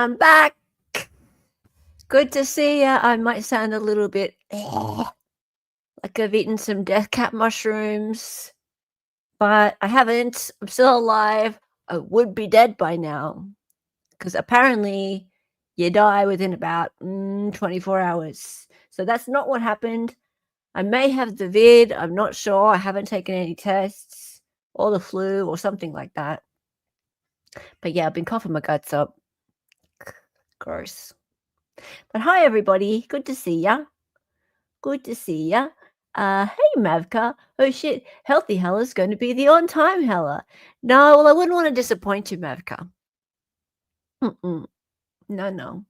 I'm back. Good to see ya. I might sound a little bit like I've eaten some death cap mushrooms, but I haven't. I'm still alive. I would be dead by now because apparently you die within about 24 hours. So that's not what happened. I may have the vid. I'm not sure. I haven't taken any tests or the flu or something like that. But yeah, I've been coughing my guts up. Gross. But hi, everybody. Good to see ya. Good to see ya. Hey, Mavka. Oh, shit. Healthy Hella's going to be the on-time Hella. No, well, I wouldn't want to disappoint you, Mavka. No.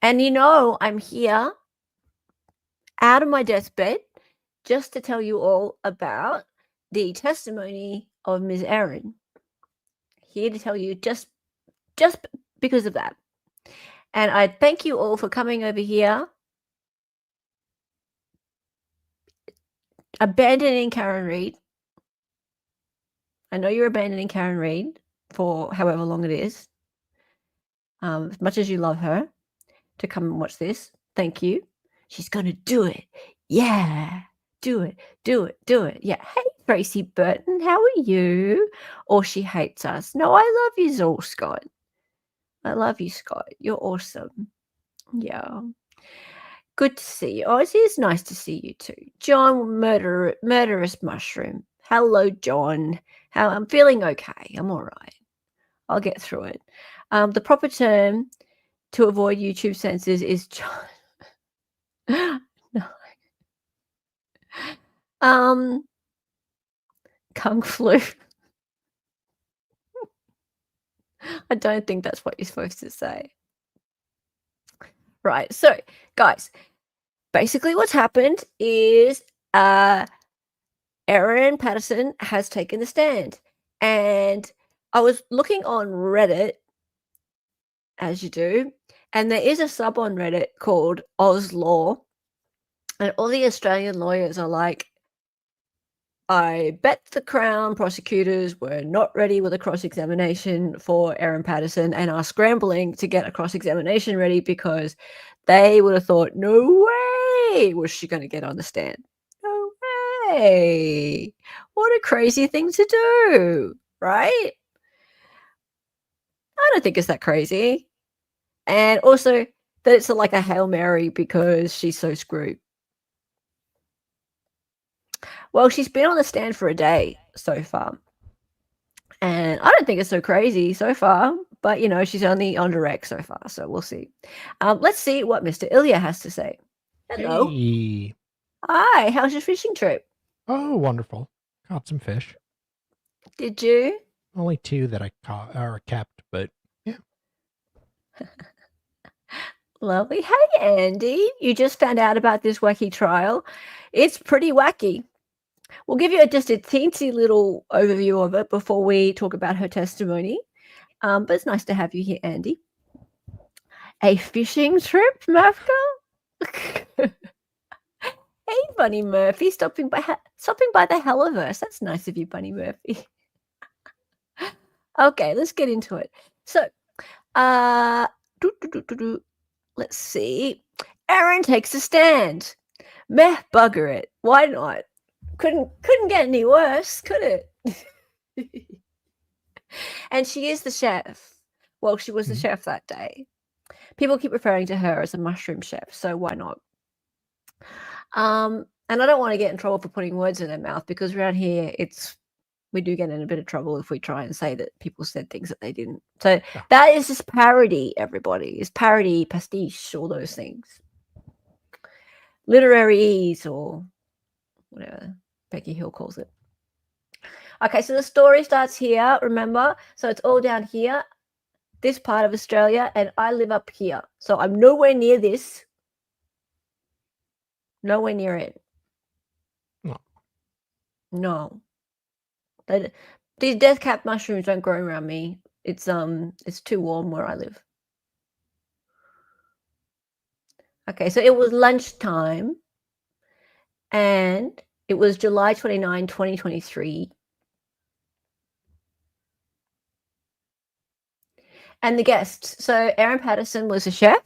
And I'm here out of my deathbed just to tell you all about the testimony of Ms. Erin. Here to tell you just because of that. And I thank you all for coming over here, abandoning Karen Reed. I know you're abandoning Karen Reed for however long it is, as much as you love her, to come and watch this. Thank you. She's going to do it. Yeah. Do it. Yeah. Hey, Tracy Burton, how are you? Or she hates us. No, I love you all, Scott. I love you, Scott. You're awesome. Yeah. Good to see you. Oh, it is nice to see you too. John, murderous mushroom. Hello, John. I'm feeling okay. I'm all right. I'll get through it. The proper term to avoid YouTube censors is John. No. Kung flu. I don't think that's what you're supposed to say. Right. So, guys, basically what's happened is Erin Patterson has taken the stand. And I was looking on Reddit, as you do, and there is a sub on Reddit called Oz Law. And all the Australian lawyers are like, I bet the Crown prosecutors were not ready with a cross-examination for Erin Patterson and are scrambling to get a cross-examination ready because they would have thought, no way was she going to get on the stand. No way. What a crazy thing to do, right? I don't think it's that crazy. And also that it's like a Hail Mary because she's so screwed. Well, she's been on the stand for a day so far. And I don't think it's so crazy so far, but she's only on direct so far, so we'll see. Let's see what Mr. Ilya has to say. Hello. Hey. Hi, how's your fishing trip? Oh, wonderful. Caught some fish. Did you? Only 2 that I caught or kept, but yeah. Lovely. Hey, Andy, you just found out about this wacky trial. It's pretty wacky. We'll give you just a teensy little overview of it before we talk about her testimony. But it's nice to have you here, Andy. A fishing trip, Mavka? Hey, Bunny Murphy, stopping by the Helliverse. That's nice of you, Bunny Murphy. Okay, let's get into it. So, let's see. Erin takes a stand. Meh, bugger it. Why not? Couldn't get any worse, could it? And she is the chef. Well, she was the chef that day. People keep referring to her as a mushroom chef, so why not? And I don't want to get in trouble for putting words in their mouth because around here we do get in a bit of trouble if we try and say that people said things that they didn't. So that is just parody, everybody. It's parody, pastiche, all those things. Literary ease or whatever Becky Hill calls it. Okay, so the story starts here, remember? So it's all down here, this part of Australia, and I live up here. So I'm nowhere near this. Nowhere near it. No. These death cap mushrooms don't grow around me. It's too warm where I live. Okay, so it was lunchtime and it was July 29, 2023. And the guests. So Erin Patterson was a chef.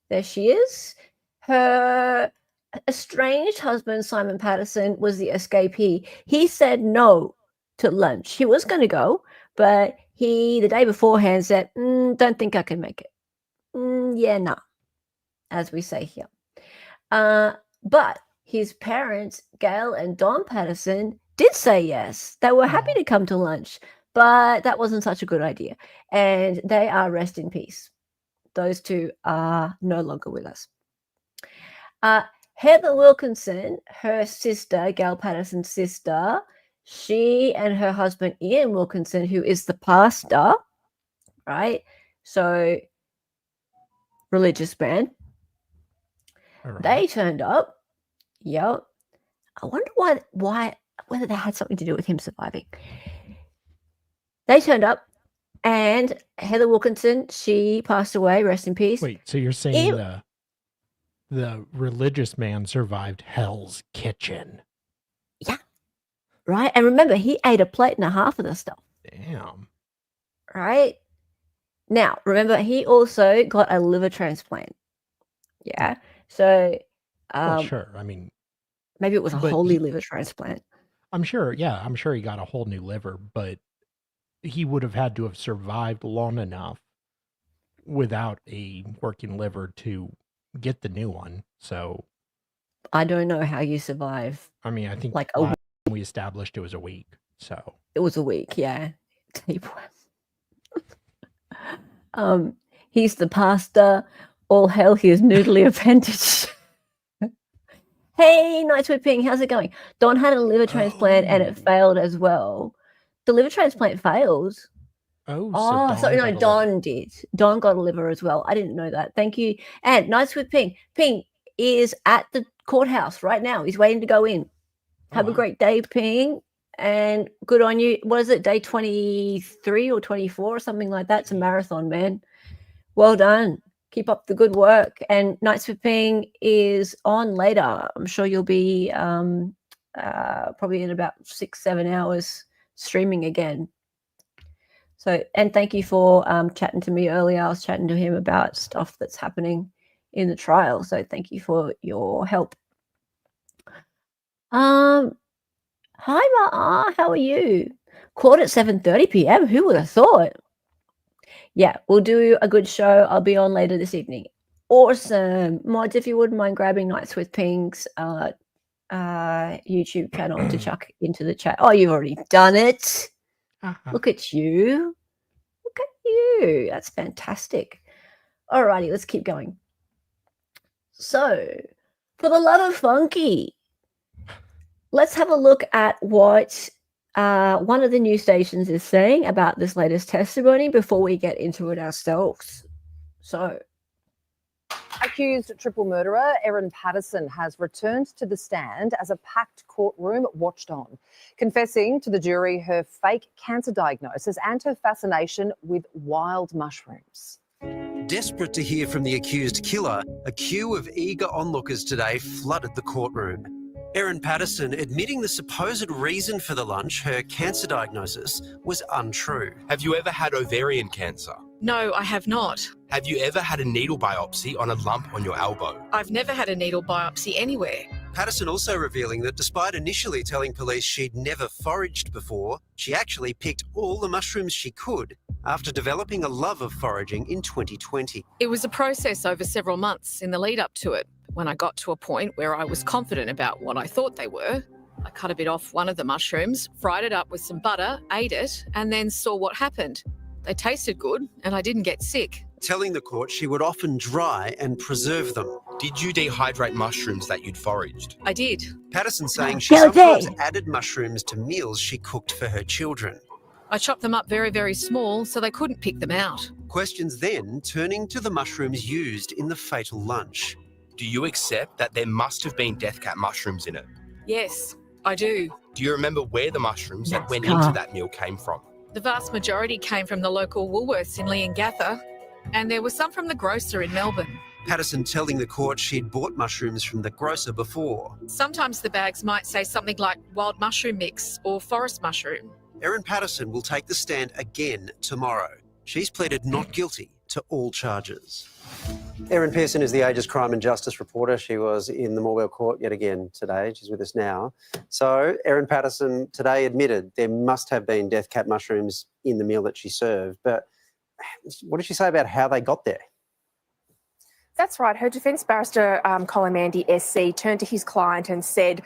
There she is. Her estranged husband, Simon Patterson, was the escapee. He said no to lunch. He was going to go, but he, the day beforehand, said, don't think I can make it. Yeah, no, as we say here. But his parents, Gail and Don Patterson, did say yes. They were happy to come to lunch, but that wasn't such a good idea. And they are rest in peace. Those two are no longer with us. Heather Wilkinson, her sister, Gail Patterson's sister, she and her husband, Ian Wilkinson, who is the pastor, right? So, religious man. Right. They turned up. Yep. I wonder whether that had something to do with him surviving. They turned up, and Heather Wilkinson, she passed away. Rest in peace. Wait, so you're saying the religious man survived Hell's Kitchen? Yeah. Right? And remember, he ate a plate and a half of the stuff. Damn. Right? Now, remember, he also got a liver transplant. Yeah. So, Well, sure. I mean, maybe it was a holy liver transplant. I'm sure. Yeah, I'm sure he got a whole new liver, but he would have had to have survived long enough without a working liver to get the new one. So I don't know how you survive. I mean, I think like we established it was a week. So it was a week, yeah. He's the pastor. All hail his noodly appendage. Hey, Night Whipping, how's it going? Don had a liver transplant and it failed as well. The liver transplant failed. Don did. Don got a liver as well. I didn't know that. Thank you. And Nights with Ping. Ping is at the courthouse right now. He's waiting to go in. Have a great day, Ping. And good on you. What is it, day 23 or 24 or something like that? It's a marathon, man. Well done. Keep up the good work. And Nights with Ping is on later. I'm sure you'll be probably in about 6-7 hours streaming again. So, and thank you for chatting to me earlier. I was chatting to him about stuff that's happening in the trial. So thank you for your help. Hi, Ma. How are you? Court at 7:30 p.m. Who would have thought? Yeah, we'll do a good show. I'll be on later this evening. Awesome. Mods, if you wouldn't mind grabbing Nights with Ping's YouTube channel to chuck into the chat. Oh, you've already done it. Look at you. Look at you. That's fantastic. Alrighty, let's keep going. So, for the love of funky, let's have a look at what one of the news stations is saying about this latest testimony before we get into it ourselves. So, accused triple murderer Erin Patterson has returned to the stand as a packed courtroom watched on, confessing to the jury her fake cancer diagnosis and her fascination with wild mushrooms. Desperate to hear from the accused killer, a queue of eager onlookers today flooded the courtroom. Erin Patterson admitting the supposed reason for the lunch, her cancer diagnosis, was untrue. Have you ever had ovarian cancer? No, I have not. Have you ever had a needle biopsy on a lump on your elbow? I've never had a needle biopsy anywhere. Patterson also revealing that despite initially telling police she'd never foraged before, she actually picked all the mushrooms she could after developing a love of foraging in 2020. It was a process over several months in the lead up to it. When I got to a point where I was confident about what I thought they were, I cut a bit off one of the mushrooms, fried it up with some butter, ate it, and then saw what happened. They tasted good and I didn't get sick. Telling the court she would often dry and preserve them. Did you dehydrate mushrooms that you'd foraged? I did. Patterson saying she sometimes added mushrooms to meals she cooked for her children. I chopped them up very, very small so they couldn't pick them out. Questions then turning to the mushrooms used in the fatal lunch. Do you accept that there must have been death cap mushrooms in it? Yes, I do. Do you remember where the mushrooms that went into that meal came from? The vast majority came from the local Woolworths in Leongatha, and there was some from the grocer in Melbourne. Patterson telling the court she'd bought mushrooms from the grocer before. Sometimes the bags might say something like wild mushroom mix or forest mushroom. Erin Patterson will take the stand again tomorrow. she's pleaded not guilty to all charges. Erin Patterson is the Age's crime and justice reporter. She was in the Morwell court yet again today. She's with us now. So Erin Patterson today admitted there must have been death cap mushrooms in the meal that she served. But what did she say about how they got there? That's right. Her defence barrister, Colin Mandy SC, turned to his client and said,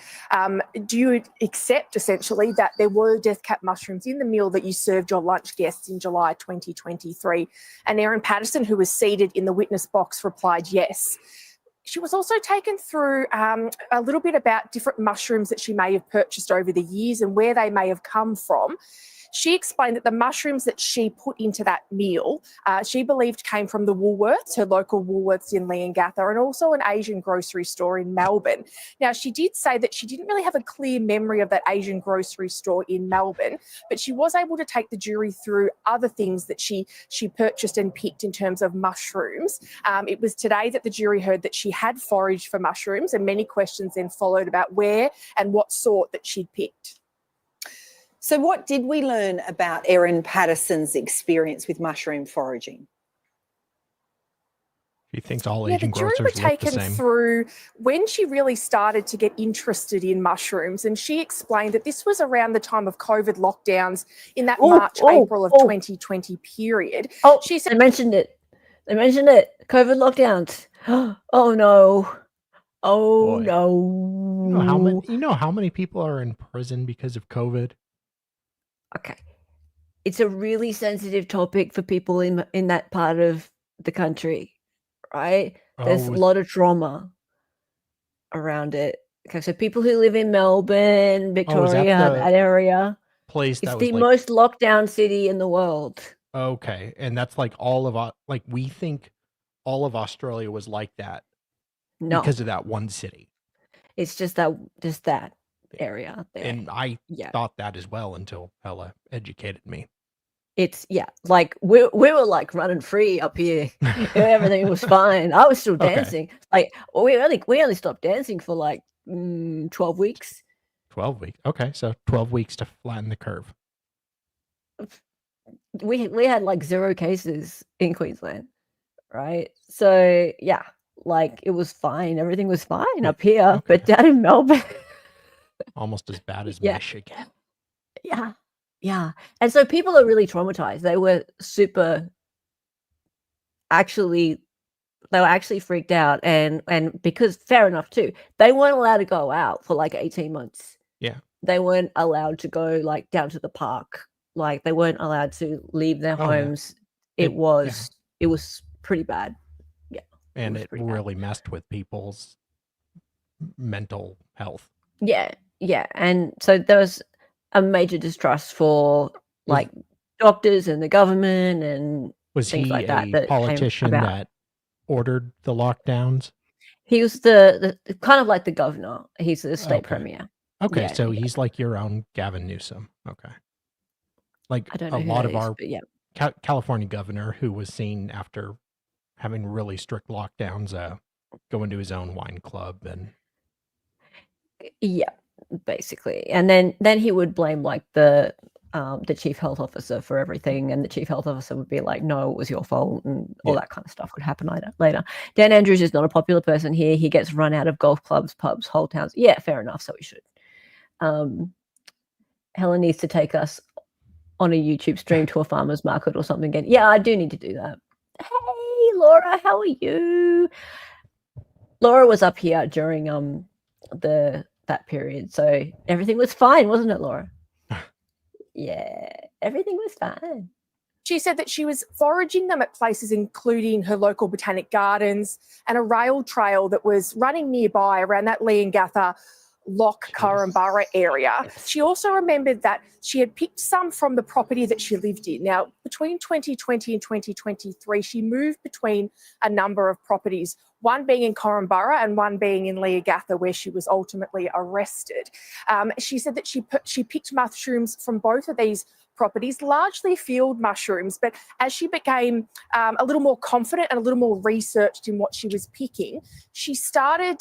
do you accept, essentially, that there were death cap mushrooms in the meal that you served your lunch guests in July 2023? And Erin Patterson, who was seated in the witness box, replied yes. She was also taken through a little bit about different mushrooms that she may have purchased over the years and where they may have come from. She explained that the mushrooms that she put into that meal, she believed came from the Woolworths, her local Woolworths in Leongatha, and also an Asian grocery store in Melbourne. Now, she did say that she didn't really have a clear memory of that Asian grocery store in Melbourne, but she was able to take the jury through other things that she purchased and picked in terms of mushrooms. It was today that the jury heard that she had foraged for mushrooms, and many questions then followed about where and what sort that she'd picked. So what did we learn about Erin Patterson's experience with mushroom foraging? She thinks all Asian the jury grocers were look the taken same. through when she really started to get interested in mushrooms, and she explained that this was around the time of COVID lockdowns in that April of 2020 period. Oh, she said they mentioned it. COVID lockdowns. Oh no. Oh Boy. no. You know how many people are in prison because of COVID? Okay. It's a really sensitive topic for people in that part of the country, right? There's a lot of trauma around it. Okay, so people who live in Melbourne, Victoria, that area, place it's that the was most locked down city in the world. Okay, and that's like all of we think all of Australia was like that No, because of that one city. it's just that area there. And I thought that as well until Ella educated me. It's like we were like running free up here. Everything was fine. I was still dancing. Like we only stopped dancing for like 12 weeks. 12 weeks. Okay, so 12 weeks to flatten the curve. We had like 0 cases in Queensland, right? So yeah, like it was fine. Everything was fine up here, but down in Melbourne, almost as bad as Michigan. Yeah. And so people are really traumatized. They were actually freaked out, and because fair enough too, they weren't allowed to go out for like 18 months. Yeah. They weren't allowed to go like down to the park. Like they weren't allowed to leave their homes. Yeah. It was pretty bad. Yeah. And it really messed with people's mental health. Yeah. And so there was a major distrust for like doctors and the government and things like that. Was he a politician that ordered the lockdowns? He was the kind of like the governor. He's the state premier. Okay, so he's like your own Gavin Newsom. Okay. Like I don't know a lot of our California governor who was seen after having really strict lockdowns going to his own wine club and basically. And then he would blame like the chief health officer for everything, and the chief health officer would be like, no, it was your fault, and all that kind of stuff would happen later. Dan Andrews is not a popular person here. He gets run out of golf clubs, pubs, whole towns. Yeah, fair enough, so he should. Helen needs to take us on a YouTube stream to a farmer's market or something again. Yeah, I do need to do that. Hey, Laura, how are you? Laura was up here during that period, so everything was fine, wasn't it, Laura? Yeah, everything was fine. She said that she was foraging them at places including her local botanic gardens and a rail trail that was running nearby around that Leongatha Loch Corumburra area. Yes. She also remembered that she had picked some from the property that she lived in. Now, between 2020 and 2023, she moved between a number of properties. one being in Corumburra and one being in Leagatha, where she was ultimately arrested. She said that she picked mushrooms from both of these properties, largely field mushrooms, but as she became a little more confident and a little more researched in what she was picking, she started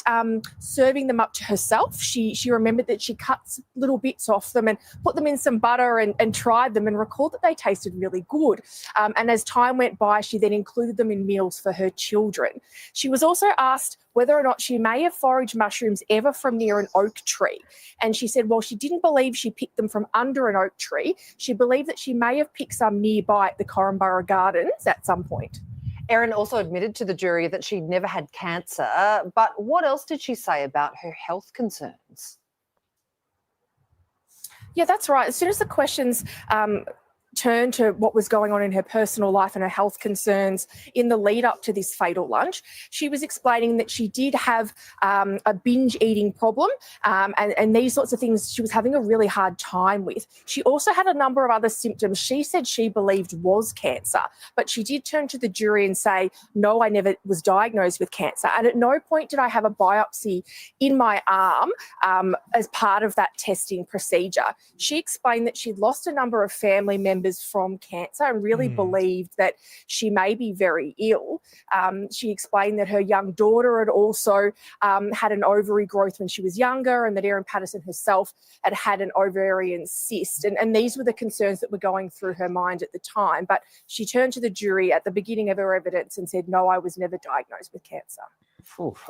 serving them up to herself. She remembered that she cut little bits off them and put them in some butter and tried them and recalled that they tasted really good. And as time went by, she then included them in meals for her children. She was also asked whether or not she may have foraged mushrooms ever from near an oak tree. And she said, while she didn't believe she picked them from under an oak tree, she believed that she may have picked some nearby at the Corumburra Gardens at some point. Erin also admitted to the jury that she'd never had cancer, but what else did she say about her health concerns? Yeah, that's right. As soon as the questions turned to what was going on in her personal life and her health concerns in the lead up to this fatal lunch, she was explaining that she did have a binge eating problem and these sorts of things she was having a really hard time with. She also had a number of other symptoms she said she believed was cancer, but she did turn to the jury and say, no, I never was diagnosed with cancer. And at no point did I have a biopsy in my arm as part of that testing procedure. She explained that she'd lost a number of family members from cancer and really believed that she may be very ill. She explained that her young daughter had also had an ovary growth when she was younger, and that Erin Patterson herself had had an ovarian cyst. And these were the concerns that were going through her mind at the time. But she turned to the jury at the beginning of her evidence and said, no, I was never diagnosed with cancer.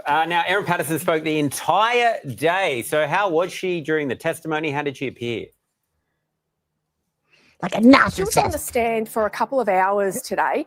Now, Erin Patterson spoke the entire day. So how was she during the testimony? How did she appear? Like a narcissist. She was on the stand for a couple of hours today,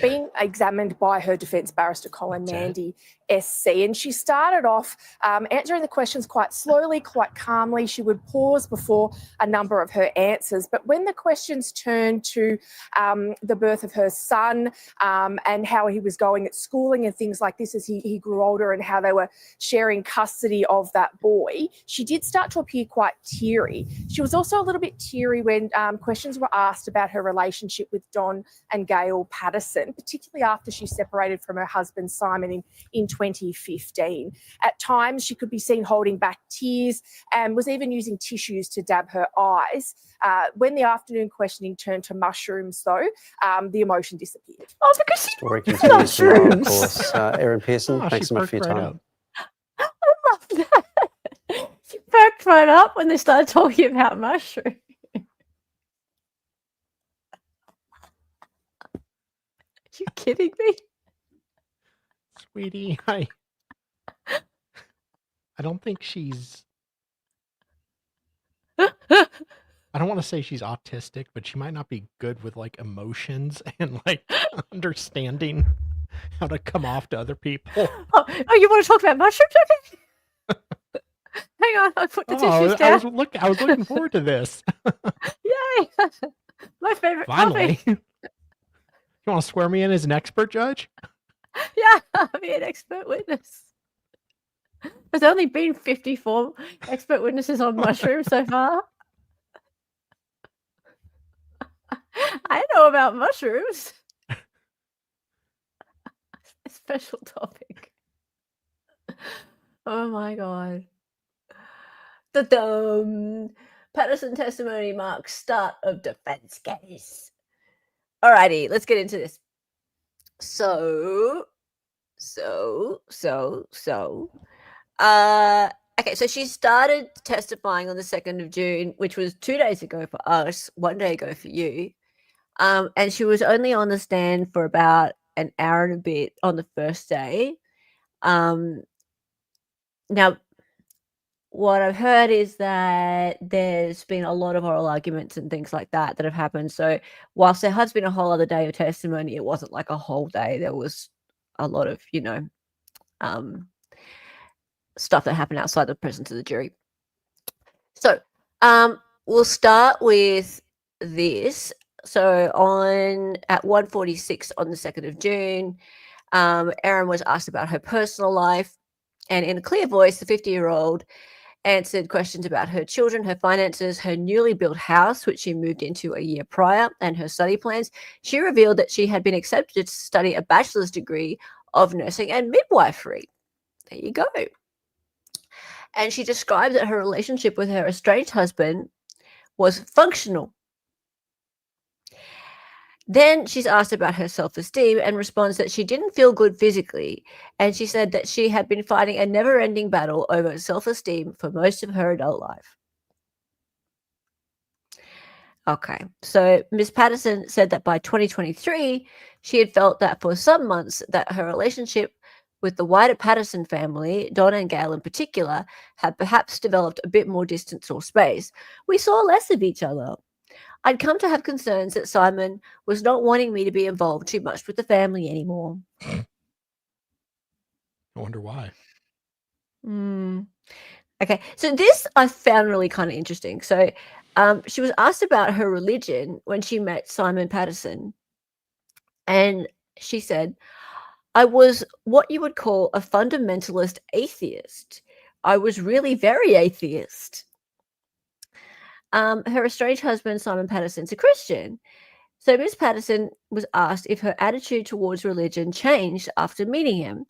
being examined by her defence barrister, Colin Mandy, SC. And she started off answering the questions quite slowly, quite calmly. She would pause before a number of her answers. But when the questions turned to the birth of her son and how he was going at schooling and things like this as he grew older and how they were sharing custody of that boy, she did start to appear quite teary. She was also a little bit teary when questions were asked about her relationship with Don and Gail Patterson, particularly after she separated from her husband Simon in 2015. At times, she could be seen holding back tears and was even using tissues to dab her eyes. When the afternoon questioning turned to mushrooms, though, the emotion disappeared. Oh, because she Story continues tomorrow, of course. Erin Pearson, Oh, thanks she so much for your perked right time. up. I love that. She perked right up when they started talking about mushrooms. Are you kidding me? Sweetie, I don't think she's... I don't want to say she's autistic, but she might not be good with like emotions and like understanding how to come off to other people. Oh, you want to talk about mushrooms? Okay. Hang on, I'll put the tissues down. I was looking forward to this. Yay! My favorite Finally. topic. You want to swear me in as an expert judge? Yeah, I'll be an expert witness. There's only been 54 expert witnesses on mushrooms so far. I know about mushrooms. A special topic. Oh my god. The Patterson testimony marks start of defense case. Alrighty, let's get into this. Okay, so she started testifying on the 2nd of June, which was 2 days ago for us, 1 day ago for you. And she was only on the stand for about an hour and a bit on the first day. Now, what I've heard is that there's been a lot of oral arguments and things like that have happened. So whilst there has been a whole other day of testimony, it wasn't like a whole day. There was a lot of, stuff that happened outside the presence of the jury. So we'll start with this. So at 1:46 on the 2nd of June, Erin was asked about her personal life, and in a clear voice, the 50-year-old answered questions about her children, her finances, her newly built house, which she moved into a year prior, and her study plans. She revealed that she had been accepted to study a bachelor's degree of nursing and midwifery. There you go. And she described that her relationship with her estranged husband was functional. Then she's asked about her self-esteem and responds that she didn't feel good physically. And she said that she had been fighting a never-ending battle over self-esteem for most of her adult life. Okay, so Miss Patterson said that by 2023, she had felt that for some months that her relationship with the wider Patterson family, Donna and Gail in particular, had perhaps developed a bit more distance or space. We saw less of each other. I'd come to have concerns that Simon was not wanting me to be involved too much with the family anymore. I wonder why. Okay, so this I found really kind of interesting. So she was asked about her religion when she met Simon Patterson. And she said, I was what you would call a fundamentalist atheist. I was really very atheist. Her estranged husband, Simon Patterson's a Christian. So Miss Patterson was asked if her attitude towards religion changed after meeting him.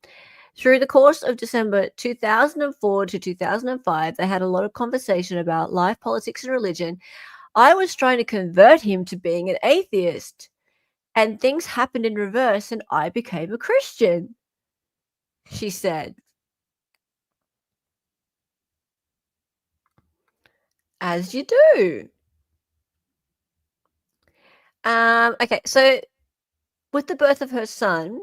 Through the course of December 2004 to 2005, they had a lot of conversation about life, politics, and religion. I was trying to convert him to being an atheist, and things happened in reverse, and I became a Christian, she said. As you do. Okay, so with the birth of her son,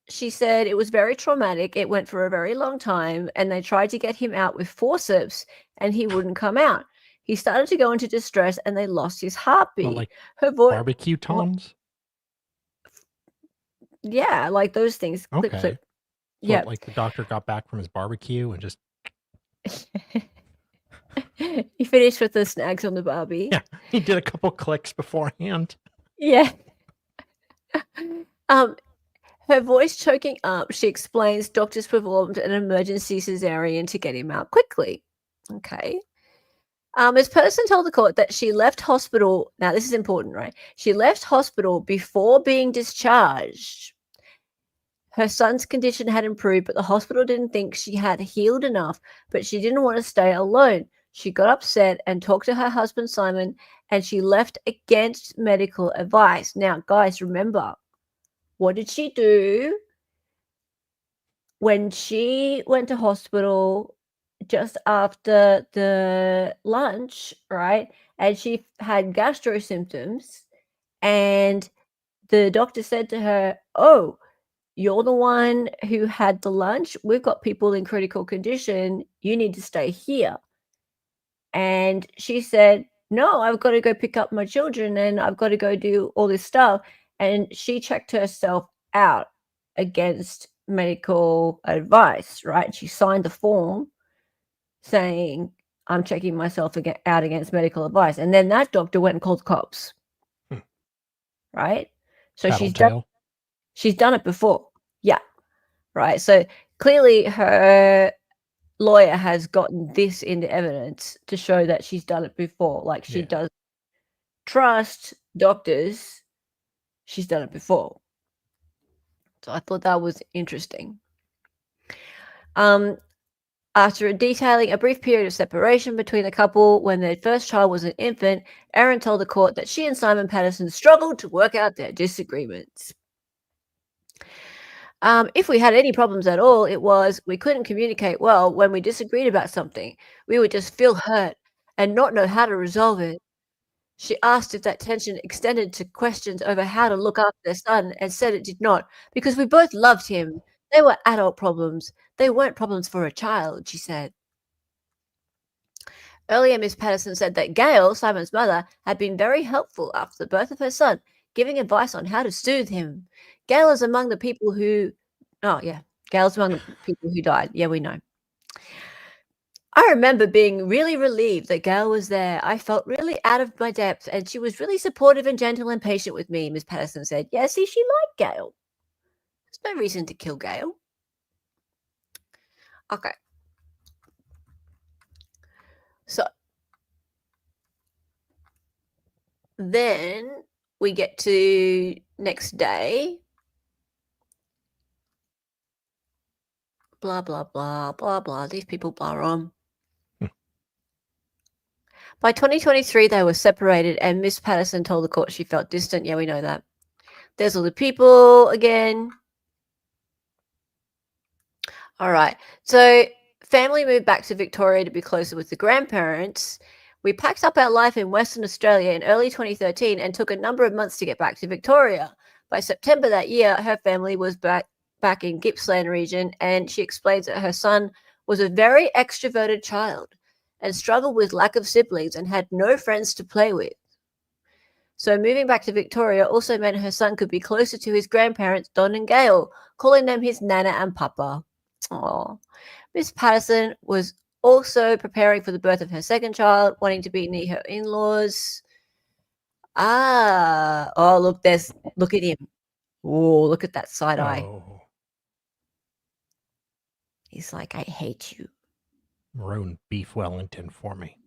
she said it was very traumatic. It went for a very long time, and they tried to get him out with forceps, and he wouldn't come out. He started to go into distress, and they lost his heartbeat. Well, like her voice, barbecue tongs? yeah, like those things. Clip, Okay. clip. So, Yeah. like the doctor got back from his barbecue and just He finished with the snags on the Barbie. yeah, he did a couple clicks beforehand. Yeah. Her voice choking up, she explains doctors performed an emergency cesarean to get him out quickly. Okay. Ms. Patterson told the court that she left hospital. Now, this is important, right? She left hospital before being discharged. Her son's condition had improved, but the hospital didn't think she had healed enough, but she didn't want to stay alone. She got upset and talked to her husband, Simon, and she left against medical advice. Now, guys, remember, what did she do when she went to hospital just after the lunch, right? And she had gastro symptoms, and the doctor said to her, oh, you're the one who had the lunch. We've got people in critical condition. You need to stay here. And she said, no, I've got to go pick up my children and I've got to go do all this stuff. And she checked herself out against medical advice, right? She signed the form saying, I'm checking myself out against medical advice. And then that doctor went and called the cops, right? So she's done it before. Yeah. Right. So clearly her lawyer has gotten this into evidence to show that she's done it before. Like she does trust doctors. She's done it before. So I thought that was interesting. After detailing a brief period of separation between the couple when their first child was an infant, Erin told the court that she and Simon Patterson struggled to work out their disagreements. If we had any problems at all, it was we couldn't communicate well when we disagreed about something. We would just feel hurt and not know how to resolve it. She asked if that tension extended to questions over how to look after their son and said it did not, because we both loved him. They were adult problems. They weren't problems for a child, she said. Earlier, Miss Patterson said that Gail, Simon's mother, had been very helpful after the birth of her son, giving advice on how to soothe him. Gail is among the people who... Oh, yeah. Gail's among the people who died. Yeah, we know. I remember being really relieved that Gail was there. I felt really out of my depth, and she was really supportive and gentle and patient with me, Miss Patterson said. Yeah, see, she liked Gail. There's no reason to kill Gail. Okay. So then we get to next day. Blah, blah, blah, blah, blah. These people blah on. By 2023, they were separated, and Miss Patterson told the court she felt distant. Yeah, we know that. There's all the people again. All right. So family moved back to Victoria to be closer with the grandparents. We packed up our life in Western Australia in early 2013 and took a number of months to get back to Victoria. By September that year, her family was back in Gippsland region, and she explains that her son was a very extroverted child and struggled with lack of siblings and had no friends to play with. So moving back to Victoria also meant her son could be closer to his grandparents, Don and Gail, calling them his Nana and Papa. Oh, Miss Patterson was also preparing for the birth of her second child, wanting to be near her in-laws. Oh, look at him. Oh, look at that side eye. Oh, He's like, I hate you. maroon beef Wellington for me.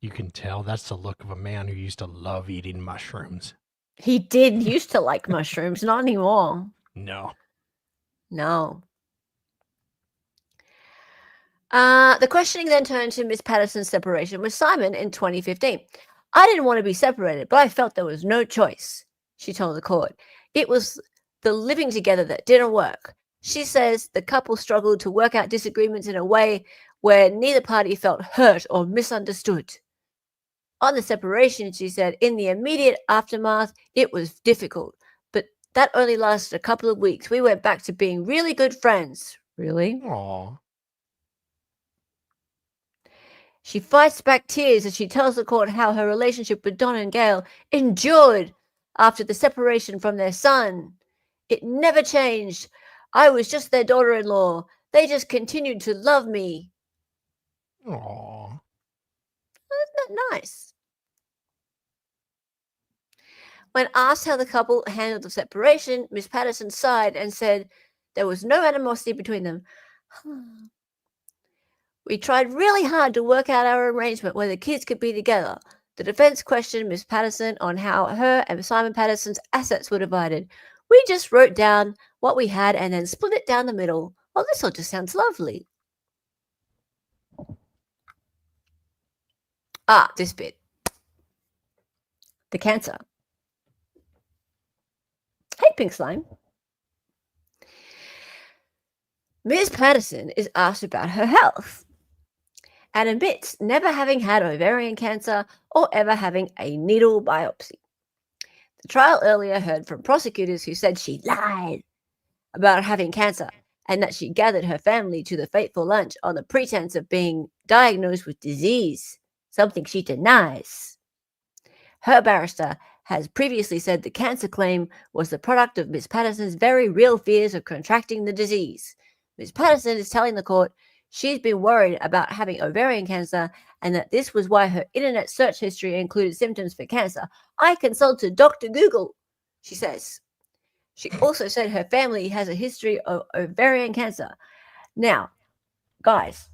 You can tell that's the look of a man who used to love eating mushrooms. He did used to like mushrooms, not anymore. No. No. The questioning then turned to Miss Patterson's separation with Simon in 2015. I didn't want to be separated, but I felt there was no choice, she told the court. It was the living together that didn't work. She says the couple struggled to work out disagreements in a way where neither party felt hurt or misunderstood. On the separation, she said, in the immediate aftermath, it was difficult, but that only lasted a couple of weeks. We went back to being really good friends. Really? Aw. She fights back tears as she tells the court how her relationship with Don and Gail endured after the separation from their son. It never changed. I was just their daughter-in-law. They just continued to love me. Aw. Isn't that nice? When asked how the couple handled the separation, Miss Patterson sighed and said there was no animosity between them. We tried really hard to work out our arrangement where the kids could be together. The defense questioned Miss Patterson on how her and Simon Patterson's assets were divided. We just wrote down what we had and then split it down the middle. Oh, this all just sounds lovely. This bit. The cancer. Hey, Pink Slime. Miss Patterson is asked about her health and admits never having had ovarian cancer or ever having a needle biopsy. The trial earlier heard from prosecutors who said she lied about having cancer and that she gathered her family to the fateful lunch on the pretense of being diagnosed with disease, something she denies. Her barrister has previously said the cancer claim was the product of Miss Patterson's very real fears of contracting the disease. Miss Patterson is telling the court she's been worried about having ovarian cancer and that this was why her internet search history included symptoms for cancer. I consulted Dr. Google, she says. She also said her family has a history of ovarian cancer. Now, guys,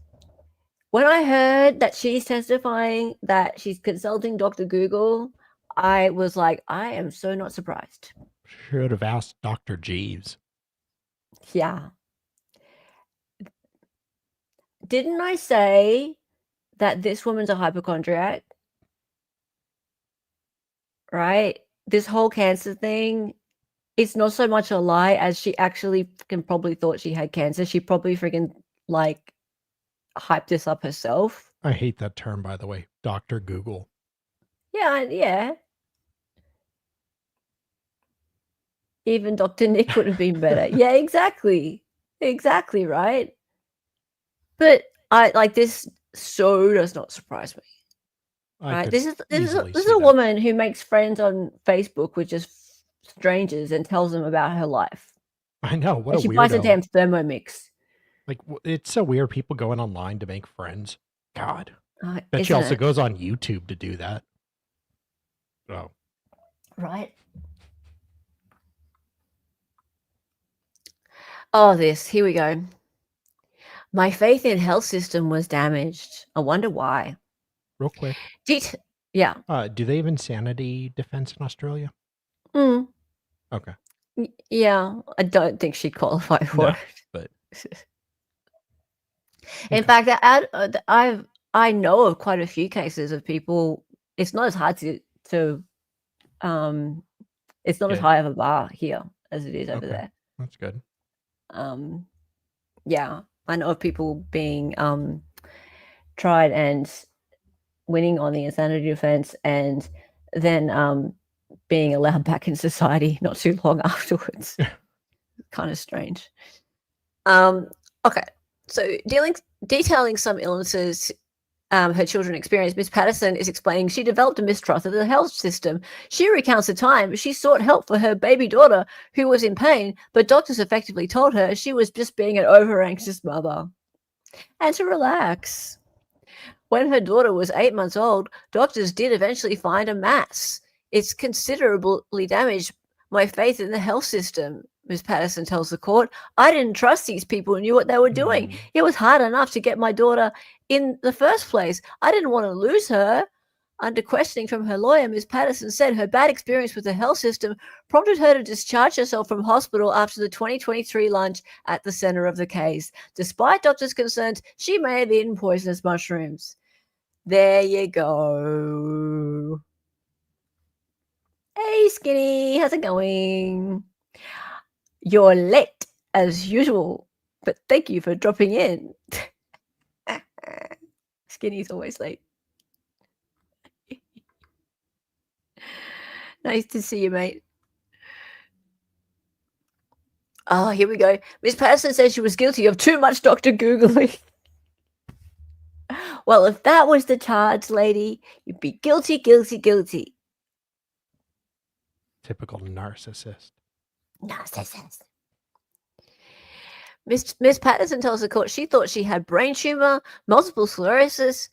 when I heard that she's testifying that she's consulting Dr. Google, I was like, I am so not surprised. Should have asked Dr. Jeeves. Yeah. Didn't I say that this woman's a hypochondriac? Right? This whole cancer thing, it's not so much a lie as she actually probably thought she had cancer. She probably freaking like hyped this up herself. I hate that term, by the way. Dr. Google. Yeah. Even Dr. Nick would have been better. Yeah, exactly. Exactly, right? But I like this so does not surprise me. Right? This is a woman who makes friends on Facebook with just strangers and tells them about her life. I know. What and a she weirdo. buys a damn Thermomix. Like, it's so weird. People going online to make friends. God. Bet she Isn't also it? goes on YouTube to do that. Oh. Right. Oh, here we go. My faith in health system was damaged. I wonder why. Real quick. Yeah. Do they have insanity defense in Australia? Okay. Yeah, I don't think she'd qualify for No, it. but In okay. fact, I know of quite a few cases of people. It's not as hard to it's not as Good. high of a bar here as it is over Okay. there. That's good. Yeah, I know of people being tried and winning on the insanity defense, and then being allowed back in society not too long afterwards. Kind of strange. Okay, so detailing some illnesses her children experienced, Miss Patterson is explaining she developed a mistrust of the health system. She recounts the time she sought help for her baby daughter who was in pain, but doctors effectively told her she was just being an over-anxious mother. And to relax. When her daughter was 8 months old, doctors did eventually find a mass. It's considerably damaged my faith in the health system, Ms. Patterson tells the court. I didn't trust these people who knew what they were doing. It was hard enough to get my daughter in the first place. I didn't want to lose her. Under questioning from her lawyer, Ms. Patterson said her bad experience with the health system prompted her to discharge herself from hospital after the 2023 lunch at the center of the case. Despite doctors' concerns, she may have eaten poisonous mushrooms. There you go. Hey, Skinny, how's it going? You're late as usual, but thank you for dropping in. Skinny's always late. Nice to see you, mate. Oh, here we go. Miss Patterson says she was guilty of too much Dr. Googling. Well, if that was the charge, lady, you'd be guilty, guilty, guilty. Typical narcissist. Narcissist. Miss Patterson tells the court she thought she had brain tumor, multiple sclerosis,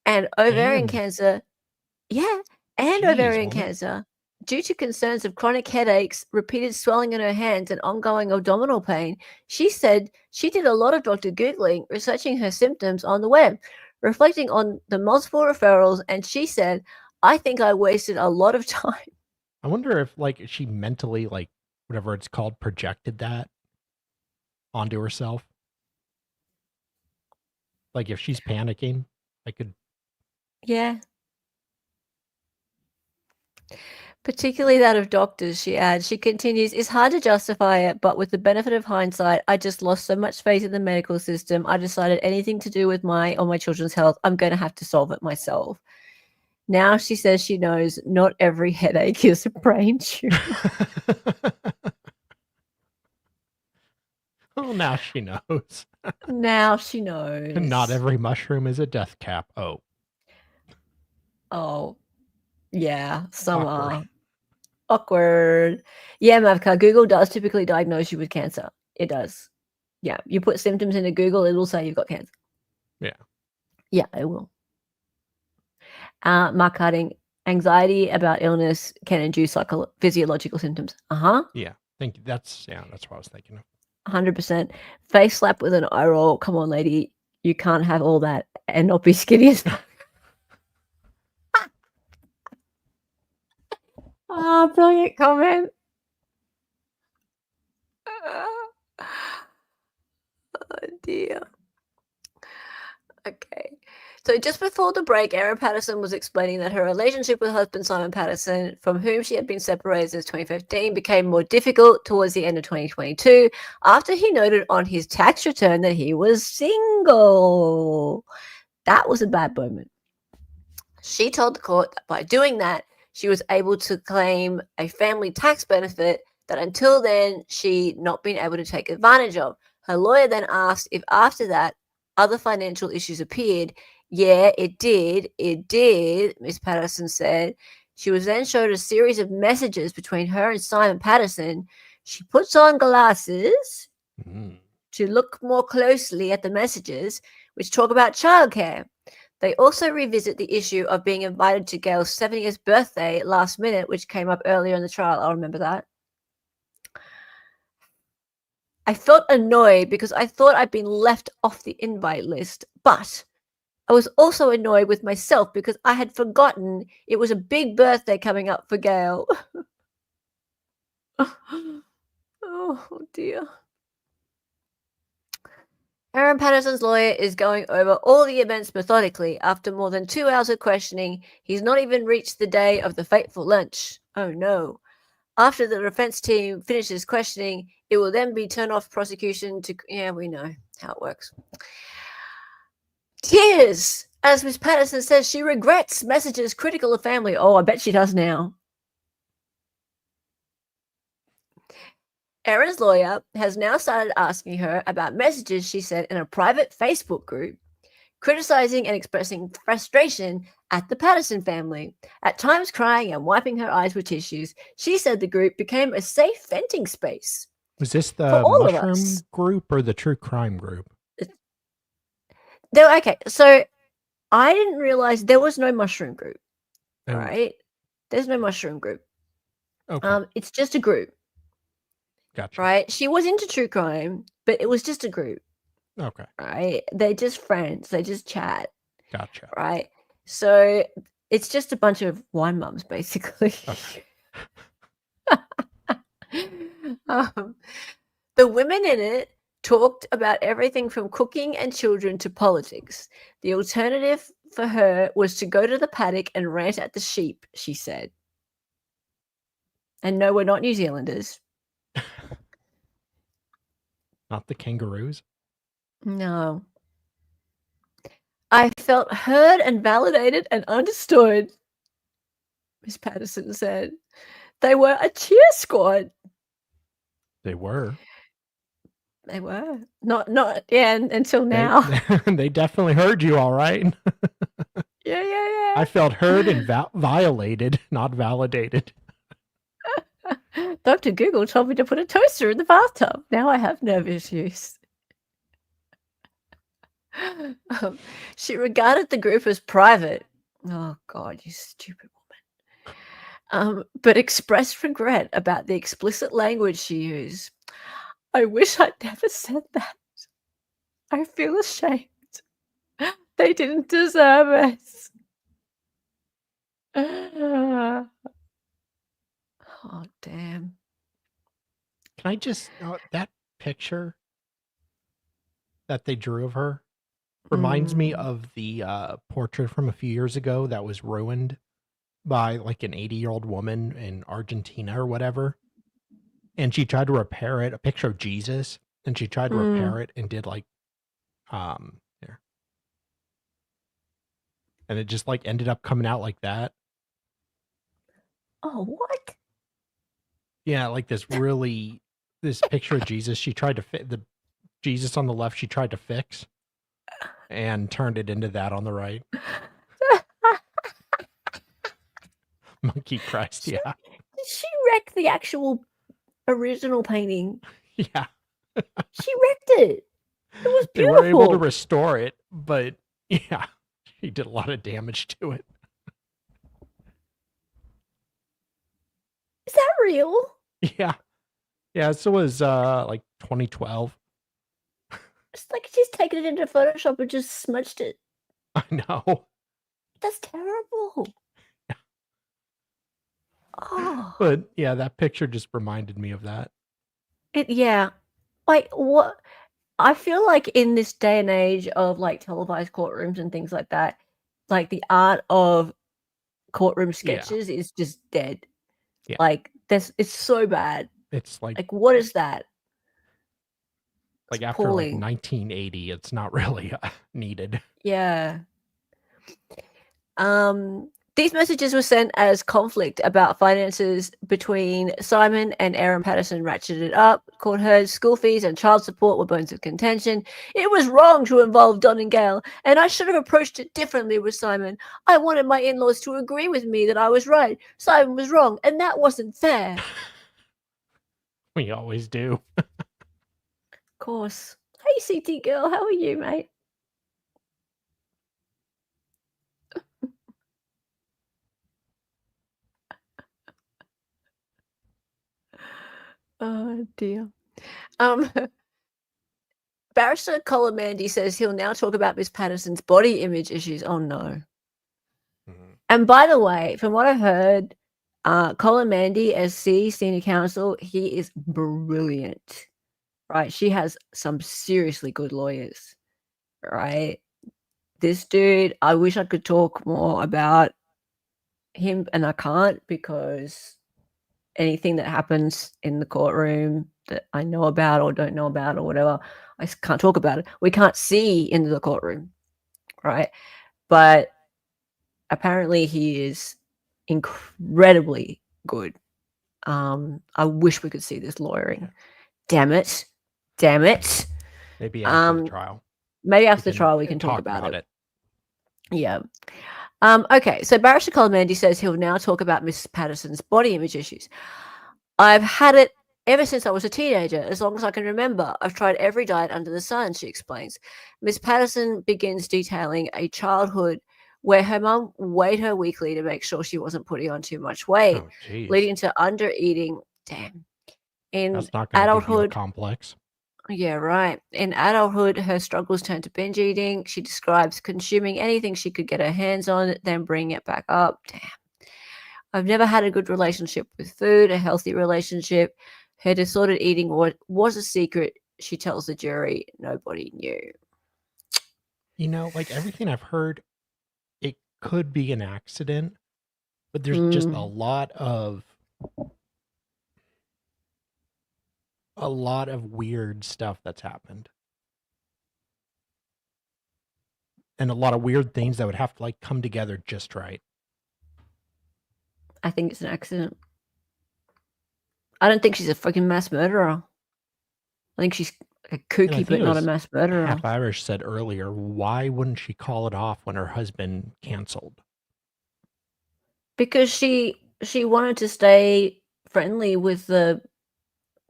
and ovarian cancer. Yeah, and ovarian cancer. Due to concerns of chronic headaches, repeated swelling in her hands, and ongoing abdominal pain, she said she did a lot of Dr. Googling, researching her symptoms on the web, reflecting on the multiple referrals, and she said, I think I wasted a lot of time. I wonder if, like, she mentally, like, whatever it's called, projected that onto herself. Like, if she's panicking, I could... Yeah. Particularly that of doctors, she adds. She continues, it's hard to justify it, but with the benefit of hindsight, I just lost so much faith in the medical system. I decided anything to do with my children's health, I'm going to have to solve it myself. Now she says she knows not every headache is a brain tumor. Oh, now she knows. Now she knows. Not every mushroom is a death cap. Oh. Oh, yeah, some are. Awkward. Yeah, Mavka, Google does typically diagnose you with cancer. It does. Yeah, you put symptoms into Google, it'll say you've got cancer. Yeah. Yeah, it will. Mark Harding, anxiety about illness can induce physiological symptoms. Yeah, that's what I was thinking of. 100%. Face slap with an eye roll. Come on, lady. You can't have all that and not be skinny as fuck. Oh, brilliant comment. Oh, dear. Okay. So just before the break, Erin Patterson was explaining that her relationship with husband Simon Patterson, from whom she had been separated since 2015, became more difficult towards the end of 2022 after he noted on his tax return that he was single. That was a bad moment. She told the court that by doing that, she was able to claim a family tax benefit that until then she'd not been able to take advantage of. Her lawyer then asked if after that other financial issues appeared. Yeah, it did. It did, Miss Patterson said. She was then showed a series of messages between her and Simon Patterson. She puts on glasses to look more closely at the messages, which talk about childcare. They also revisit the issue of being invited to Gail's 70th birthday last minute, which came up earlier in the trial. I'll remember that. I felt annoyed because I thought I'd been left off the invite list, but I was also annoyed with myself because I had forgotten it was a big birthday coming up for Gail. Oh dear. Erin Patterson's lawyer is going over all the events methodically. After more than 2 hours of questioning, he's not even reached the day of the fateful lunch. Oh no. After the defense team finishes questioning, it will then be turned off prosecution to... Yeah, we know how it works. Tears! As Miss Patterson says, she regrets messages critical of family. Oh, I bet she does now. Erin's lawyer has now started asking her about messages she sent in a private Facebook group, criticizing and expressing frustration at the Patterson family, at times crying and wiping her eyes with tissues. She said the group became a safe venting space. Was this For the all of mushroom us. group or the true crime group? Okay, so I didn't realize there was no mushroom group, Oh, right? There's no mushroom group. Okay, It's just a group, gotcha. right? She was into true crime, but it was just a group, Okay, right? They're just friends. They just chat, gotcha. right? So it's just a bunch of wine mums, basically. Okay. The women in it talked about everything from cooking and children to politics. The alternative for her was to go to the paddock and rant at the sheep, she said. And no, we're not New Zealanders. Not the kangaroos? No. I felt heard and validated and understood, Miss Patterson said. They were a cheer squad. They were. They were. Not yeah, until now. They definitely heard you, all right. Yeah. I felt heard and violated, not validated. Dr. Google told me to put a toaster in the bathtub. Now I have nerve issues. She regarded the group as private. Oh, God, you stupid woman. But expressed regret about the explicit language she used. I wish I'd never said that. I feel ashamed. They didn't deserve it. Oh, damn. Can I just that picture that they drew of her reminds me of the portrait from a few years ago that was ruined by like an 80-year-old woman in Argentina or whatever. And she tried to repair it, a picture of Jesus, and she tried to repair it and did like here. And it just like ended up coming out like that. Oh, what? Yeah, like this picture of Jesus, she tried to fit the Jesus on the left, she tried to fix and turned it into that on the right. Monkey Christ, yeah. Did she wreck the actual original painting? Yeah. She wrecked it. It was beautiful. They were able to restore it, but yeah, she did a lot of damage to it. Is that real? Yeah. Yeah, so it was like 2012. It's like she's taken it into Photoshop and just smudged it. I know. That's terrible. Yeah. Oh. But yeah, that picture just reminded me of that. Yeah. Like what? I feel like in this day and age of like televised courtrooms and things like that, like the art of courtroom sketches is just dead. Yeah. Like it's so bad. It's like what is that? Like It's after like appalling. 1980, it's not really needed. Yeah. These messages were sent as conflict about finances between Simon and Erin Patterson ratcheted up. Court heard school fees and child support were bones of contention. It was wrong to involve Don and Gail, and I should have approached it differently with Simon. I wanted my in-laws to agree with me that I was right. Simon was wrong, and that wasn't fair. We always do. Of course. Hey, CT girl, how are you, mate? Oh dear. Barrister Colin Mandy says he'll now talk about Miss Patterson's body image issues. Oh no. And by the way, from what I heard, Colin Mandy, SC, senior counsel, he is brilliant, right? She has some seriously good lawyers, right? This dude, I wish I could talk more about him, and I can't because anything that happens in the courtroom that I know about or don't know about or whatever, I can't talk about it. We can't see into the courtroom, right? But apparently he is incredibly good. I wish we could see this lawyering. Damn it. Maybe after the trial. Maybe after the trial we can talk about it. Yeah. Okay, so Barrister Colin Mandy says he'll now talk about Miss Patterson's body image issues. I've had it ever since I was a teenager, as long as I can remember. I've tried every diet under the sun, she explains. Miss Patterson begins detailing a childhood where her mum weighed her weekly to make sure she wasn't putting on too much weight, leading to under-eating. Damn. In That's not gonna adulthood, give you a complex. Yeah, right. In adulthood, her struggles turned to binge eating. She describes consuming anything she could get her hands on, then bring it back up. Damn. I've never had a good relationship with food, a healthy relationship. Her disordered eating was a secret. She tells the jury nobody knew. You know, like everything I've heard, it could be an accident, but there's just a lot of weird stuff that's happened. And a lot of weird things that would have to like come together just right. I think it's an accident. I don't think she's a fucking mass murderer. I think she's a kooky, but not a mass murderer. Half Irish said earlier, why wouldn't she call it off when her husband canceled? Because she wanted to stay friendly with the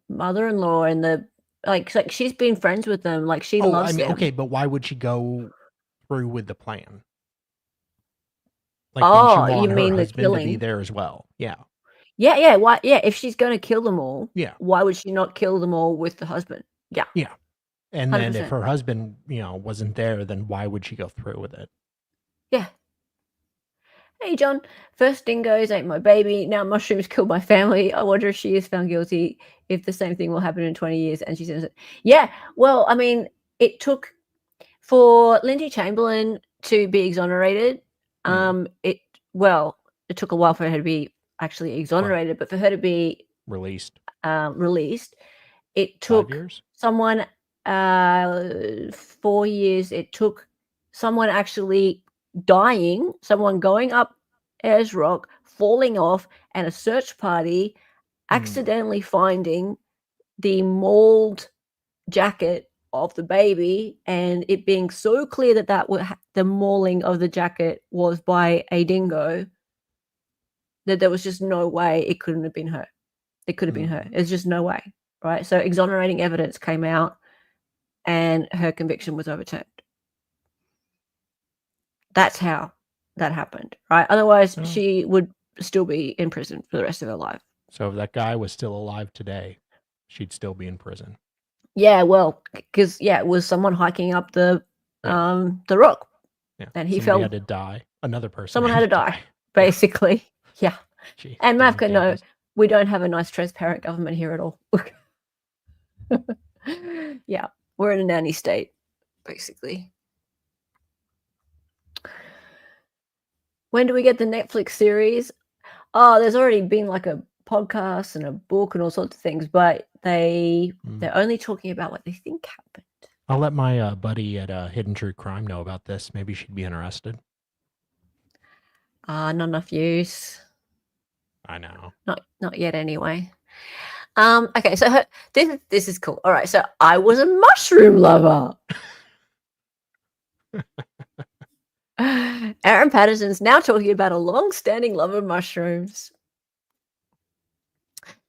mother-in-law and the like she's been friends with them, like she loves them. Okay, but why would she go through with the plan? Like, didn't she want you mean her the husband to be killing? there as well? Yeah. Yeah. Why? Yeah, if she's going to kill them all, Yeah. why would she not kill them all with the husband? Yeah. Yeah. And then if 100%. her husband, wasn't there, then why would she go through with it? Yeah. Hey, John. First dingoes ate my baby. Now mushrooms killed my family. I wonder if she is found guilty, if the same thing will happen in 20 years. And she says, yeah, well, I mean, it took for Lindy Chamberlain to be exonerated. It took a while for her to be actually exonerated, but for her to be released, it took 5 years? Someone 4 years. It took someone actually dying, someone going up Ayers Rock, falling off, and a search party accidentally finding the mauled jacket of the baby, and it being so clear that the mauling of the jacket was by a dingo, that there was just no way it couldn't have been her. It could have been her. There's just no way, right? So exonerating evidence came out and her conviction was overturned. That's how that happened, right? Otherwise, she would still be in prison for the rest of her life. So if that guy was still alive today, she'd still be in prison. Yeah, well, because it was someone hiking up the rock, and he fell. Had to die. Another person. Someone had to die, basically. Yeah. Jeez, and Mavka, no, we don't have a nice, transparent government here at all. Yeah, we're in a nanny state, basically. When do we get the Netflix series? Oh, there's already been like a podcast and a book and all sorts of things, but they're only talking about what they think happened. I'll let my buddy at Hidden True Crime know about this. Maybe she'd be interested. Not enough views. I know. Not yet, anyway. Okay, so this is cool. All right, so I was a mushroom lover. Erin Patterson's now talking about a long-standing love of mushrooms.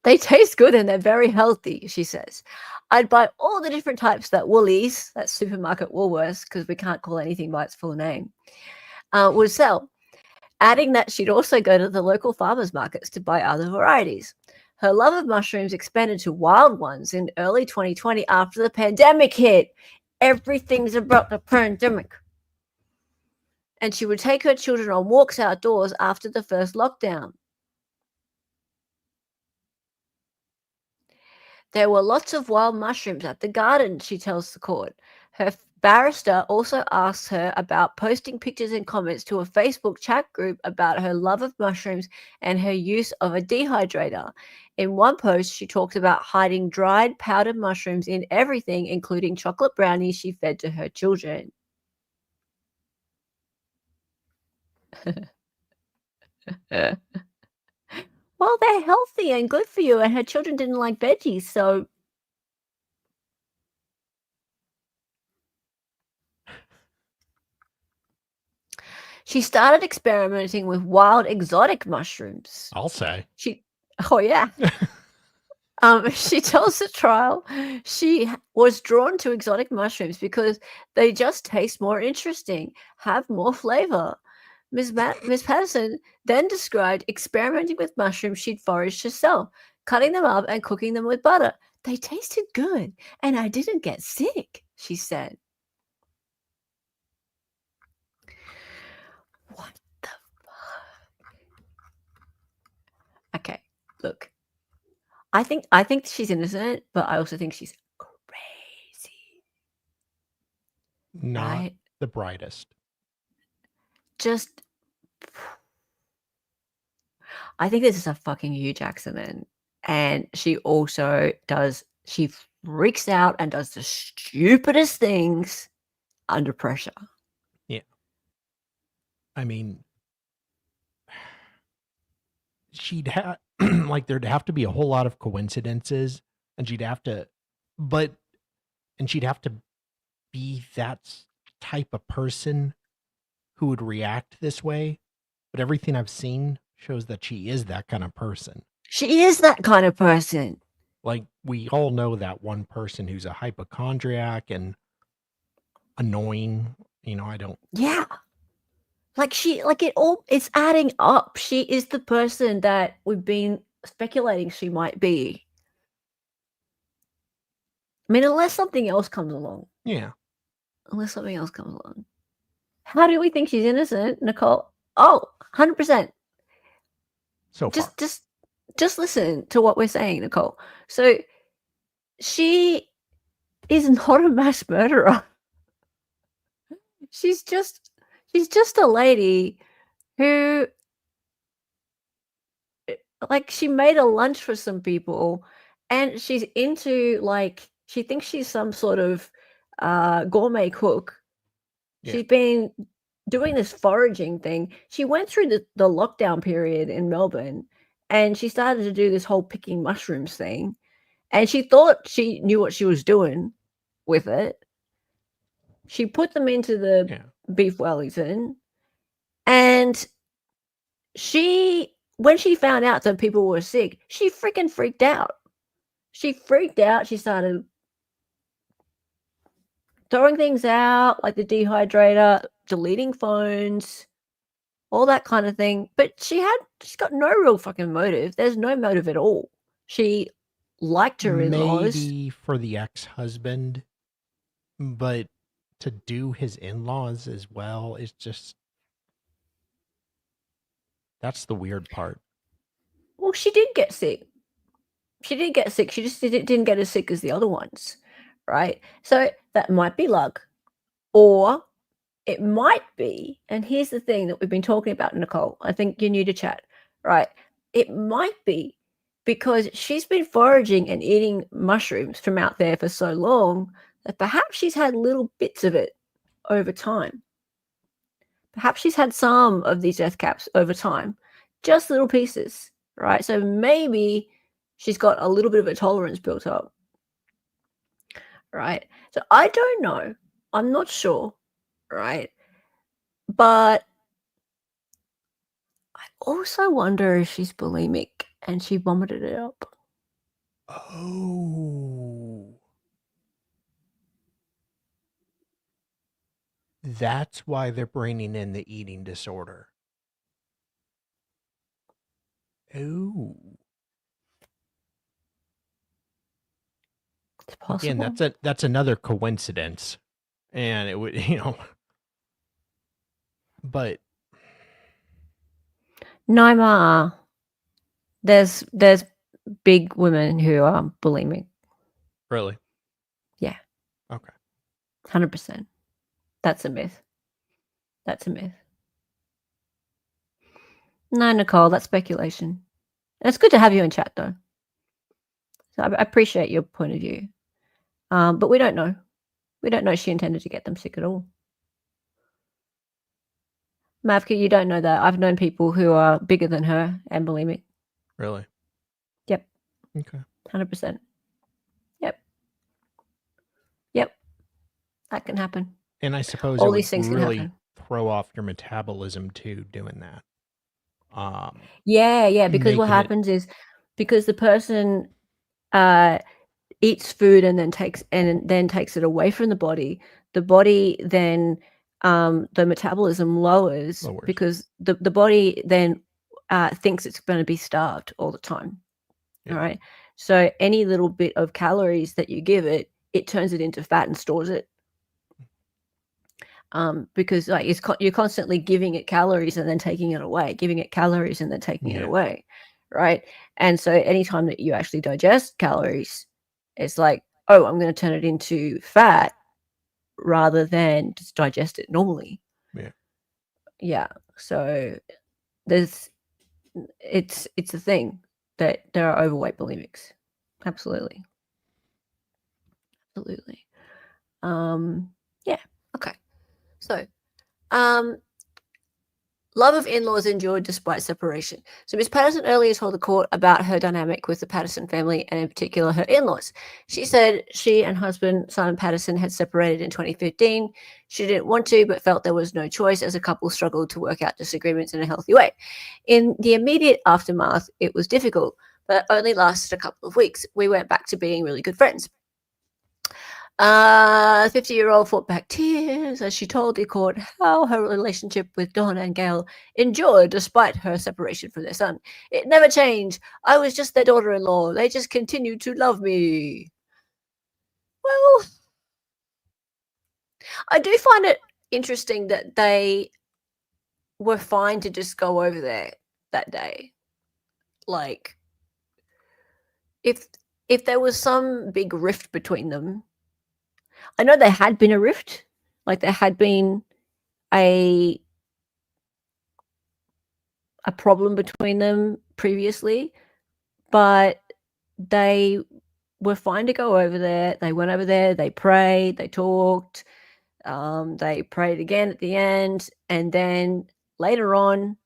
They taste good and they're very healthy, she says. I'd buy all the different types that Woolies, that's supermarket Woolworths, because we can't call anything by its full name, would sell. Adding that she'd also go to the local farmers markets to buy other varieties. Her love of mushrooms expanded to wild ones in early 2020 after the pandemic hit. Everything's about the pandemic. And she would take her children on walks outdoors after the first lockdown. There were lots of wild mushrooms at the garden, she tells the court. Her barrister also asks her about posting pictures and comments to a Facebook chat group about her love of mushrooms and her use of a dehydrator. In one post, she talks about hiding dried powdered mushrooms in everything, including chocolate brownies she fed to her children. Well, they're healthy and good for you, and her children didn't like veggies, so she started experimenting with wild exotic mushrooms. I'll say. Oh yeah. She tells the trial she was drawn to exotic mushrooms because they just taste more interesting, have more flavor. Ms. Patterson then described experimenting with mushrooms she'd foraged herself, cutting them up and cooking them with butter. They tasted good, and I didn't get sick, she said. What the fuck? Okay, look. I think she's innocent, but I also think she's crazy. Not Right? the brightest. Just I think this is a fucking huge accident. And she also she freaks out and does the stupidest things under pressure. Yeah. I mean, she'd have like there'd have to be a whole lot of coincidences, and she'd have to be that type of person who would react this way. But everything I've seen shows that she is that kind of person. She is that kind of person. Like, we all know that one person who's a hypochondriac and annoying. I don't. Yeah. It's adding up. She is the person that we've been speculating she might be. I mean, unless something else comes along. Yeah. Unless something else comes along. How do we think she's innocent, Nicole? Oh, 100%. So far. Just listen to what we're saying, Nicole. So she is not a mass murderer. She's just a lady who, like, she made a lunch for some people, and she's into, like, she thinks she's some sort of gourmet cook. Yeah. She's been doing this foraging thing. She went through the lockdown period in Melbourne, and she started to do this whole picking mushrooms thing, and she thought she knew what she was doing with it. She put them into the beef Wellington, and when she found out that people were sick, she freaking freaked out. She freaked out. She started throwing things out, like the dehydrator, deleting phones, all that kind of thing. But she's got no real fucking motive. There's no motive at all. She liked her in-laws. Maybe for the ex-husband, but to do his in-laws as well is just... That's the weird part. Well, she did get sick. She just didn't get as sick as the other ones, right? So that might be luck. Or it might be, and here's the thing that we've been talking about, Nicole. I think you're new to chat, right? It might be because she's been foraging and eating mushrooms from out there for so long that perhaps she's had little bits of it over time. Perhaps she's had some of these death caps over time, just little pieces, right? So maybe she's got a little bit of a tolerance built up, right? So I don't know. I'm not sure, right? But I also wonder if she's bulimic and she vomited it up. Oh. That's why they're bringing in the eating disorder. Oh. It's possible. Again, that's another coincidence. And it would, but No, Ma. There's big women who are bulimic. Really? Yeah. Okay. 100%. That's a myth. That's a myth. No, Nicole, that's speculation. And it's good to have you in chat, though. So I appreciate your point of view. But we don't know. We don't know she intended to get them sick at all. Mavka, you don't know that. I've known people who are bigger than her and bulimic. Really? Yep. Okay. 100%. Yep. Yep. That can happen. And I suppose All it would these things can really happen. throw off your metabolism too, doing that. Yeah, because what making it- happens is because the person eats food and then takes it away from the body then the metabolism lowers. Because the body then thinks it's going to be starved all the time. Yeah. All right. So any little bit of calories that you give it turns it into fat and stores it. Because like you're constantly giving it calories and then taking it away, giving it calories and then taking it away, right? And so anytime that you actually digest calories, it's like, oh, I'm going to turn it into fat rather than just digest it normally. Yeah. So it's a thing that there are overweight bulimics. Absolutely. Yeah. Okay. So, love of in-laws endured despite separation. So Miss Patterson earlier told the court about her dynamic with the Patterson family and in particular her in-laws. She said she and husband Simon Patterson had separated in 2015. She didn't want to, but felt there was no choice as a couple struggled to work out disagreements in a healthy way. In the immediate aftermath, it was difficult, but only lasted a couple of weeks. We went back to being really good friends. 50-year-old fought back tears as she told the court how her relationship with Don and Gail endured despite her separation from their son. It never changed. I was just their daughter-in-law. They just continued to love me. Well, I do find it interesting that they were fine to just go over there that day. Like, if there was some big rift between them, I know there had been a rift, like there had been a problem between them previously, but they were fine to go over there. They went over there, they prayed, they talked, they prayed again at the end, and then later on,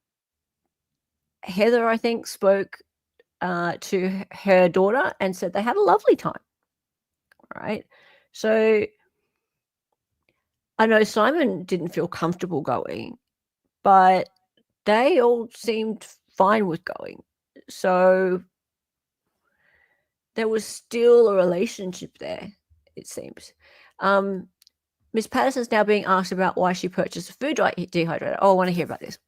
Heather, I think, spoke to her daughter and said they had a lovely time. Right? So I know Simon didn't feel comfortable going, but they all seemed fine with going. So there was still a relationship there, it seems. Miss Patterson's now being asked about why she purchased a food dehydrator. Oh, I want to hear about this.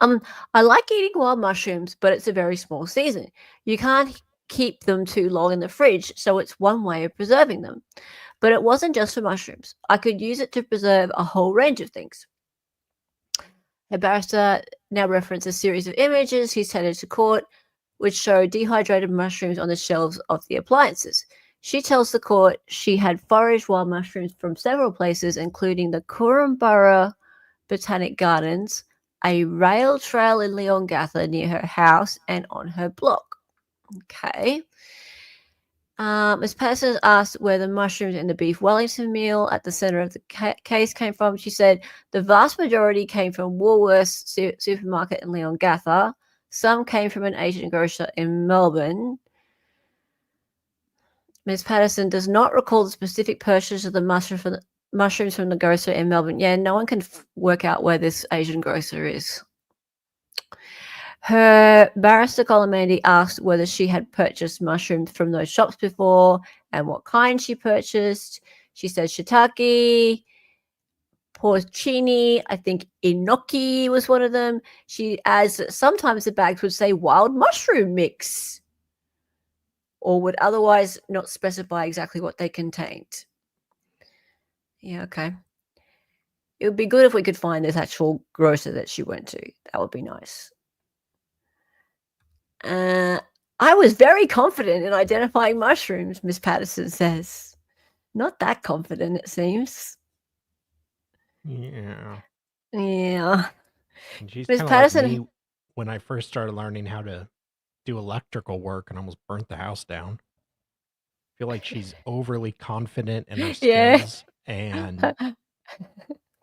I like eating wild mushrooms, but it's a very small season. You can't keep them too long in the fridge, so it's one way of preserving them. But it wasn't just for mushrooms. I could use it to preserve a whole range of things. The barrister now referenced a series of images he's headed to court, which show dehydrated mushrooms on the shelves of the appliances. She tells the court she had foraged wild mushrooms from several places, including the Korumburra Botanic Gardens, a rail trail in Leongatha near her house, and on her block. Okay. Ms. Patterson asked where the mushrooms in the beef Wellington meal at the center of the case came from. She said the vast majority came from Woolworths supermarket in Leongatha. Some came from an Asian grocer in Melbourne. Ms. Patterson does not recall the specific purchase of the mushrooms from the grocer in Melbourne. Yeah, no one can work out where this Asian grocer is. Her barrister, Colin Mandy, asked whether she had purchased mushrooms from those shops before and what kind she purchased. She said shiitake, porcini, I think enoki was one of them. She adds that sometimes the bags would say wild mushroom mix or would otherwise not specify exactly what they contained. Yeah, okay. It would be good if we could find this actual grocer that she went to. That would be nice. I was very confident in identifying mushrooms, Miss Patterson says. Not that confident, it seems. Yeah. Yeah. And she's Miss kind of like Patterson. me when I first started learning how to do electrical work and almost burnt the house down. I feel like she's overly confident in her Yeah. skills and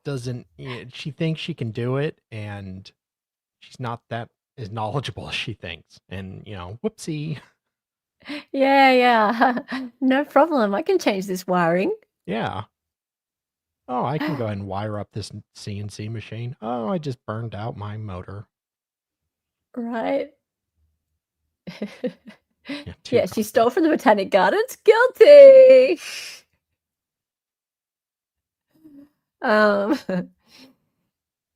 doesn't. She thinks she can do it, and she's not that as knowledgeable as she thinks. And whoopsie. Yeah. No problem. I can change this wiring. Yeah. Oh, I can go ahead and wire up this CNC machine. Oh, I just burned out my motor. Right. Yeah, Yeah, she stole from the Botanic Gardens. Guilty.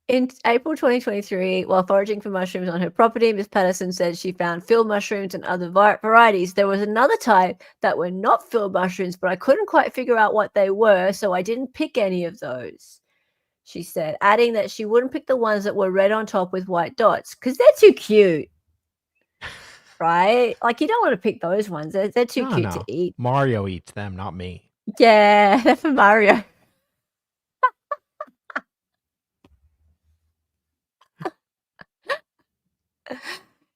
In April 2023, while foraging for mushrooms on her property, Miss Patterson said she found field mushrooms and other varieties. There was another type that were not field mushrooms, but I couldn't quite figure out what they were, so I didn't pick any of those, she said, adding that she wouldn't pick the ones that were red on top with white dots because they're too cute. Right? Like, you don't want to pick those ones. They're too cute to eat. Mario eats them, not me. Yeah, they're for Mario.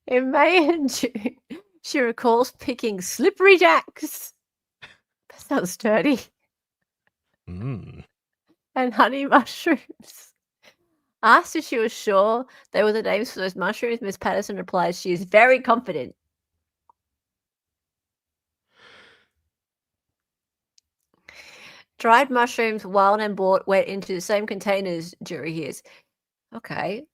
In May and June, she recalls picking slippery jacks. That sounds dirty. And honey mushrooms. Asked if she was sure they were the names for those mushrooms, Miss Patterson replies she is very confident. Dried mushrooms, wild and bought, went into the same containers, jury hears. Okay.